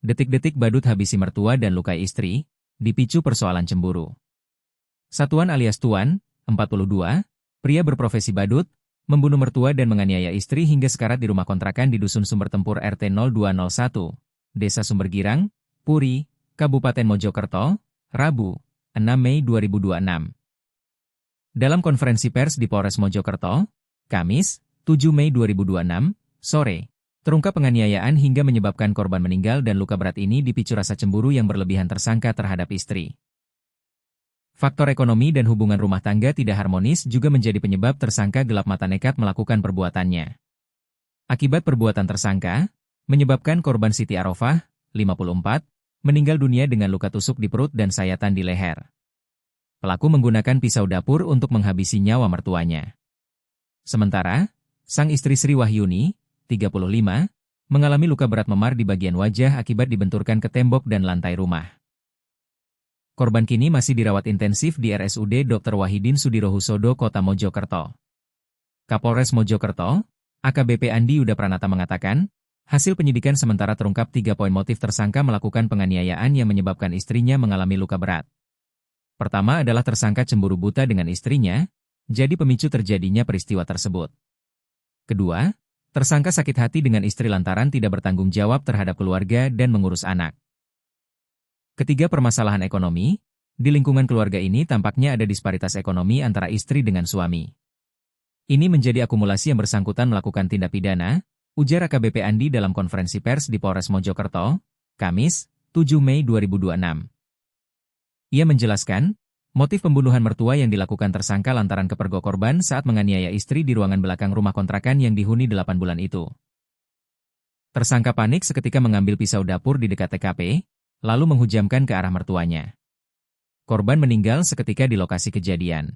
Detik-detik badut habisi mertua dan lukai istri, dipicu persoalan cemburu. Satuan alias Tuan, 42, pria berprofesi badut, membunuh mertua dan menganiaya istri hingga sekarat di rumah kontrakan di Dusun Sumber Tempur RT 0201, Desa Sumbergirang, Puri, Kabupaten Mojokerto, Rabu, 6 Mei 2026. Dalam konferensi pers di Polres Mojokerto, Kamis, 7 Mei 2026, sore, terungkap penganiayaan hingga menyebabkan korban meninggal dan luka berat ini dipicu rasa cemburu yang berlebihan tersangka terhadap istri. Faktor ekonomi dan hubungan rumah tangga tidak harmonis juga menjadi penyebab tersangka gelap mata nekat melakukan perbuatannya. Akibat perbuatan tersangka, menyebabkan korban Siti Arofah, 54, meninggal dunia dengan luka tusuk di perut dan sayatan di leher. Pelaku menggunakan pisau dapur untuk menghabisi nyawa mertuanya. Sementara, sang istri Sri Wahyuni, 35, mengalami luka berat memar di bagian wajah akibat dibenturkan ke tembok dan lantai rumah. Korban kini masih dirawat intensif di RSUD Dr. Wahidin Sudirohusodo, Kota Mojokerto. Kapolres Mojokerto, AKBP Andi Yuda Pranata mengatakan, hasil penyidikan sementara terungkap 3 poin motif tersangka melakukan penganiayaan yang menyebabkan istrinya mengalami luka berat. Pertama adalah tersangka cemburu buta dengan istrinya, jadi pemicu terjadinya peristiwa tersebut. Kedua, tersangka sakit hati dengan istri lantaran tidak bertanggung jawab terhadap keluarga dan mengurus anak. Ketiga, permasalahan ekonomi. Di lingkungan keluarga ini tampaknya ada disparitas ekonomi antara istri dengan suami. Ini menjadi akumulasi yang bersangkutan melakukan tindak pidana, ujar AKBP Andi dalam konferensi pers di Polres Mojokerto, Kamis, 7 Mei 2026. Ia menjelaskan, motif pembunuhan mertua yang dilakukan tersangka lantaran kepergok korban saat menganiaya istri di ruangan belakang rumah kontrakan yang dihuni 8 bulan itu. Tersangka panik seketika mengambil pisau dapur di dekat TKP, lalu menghujamkan ke arah mertuanya. Korban meninggal seketika di lokasi kejadian.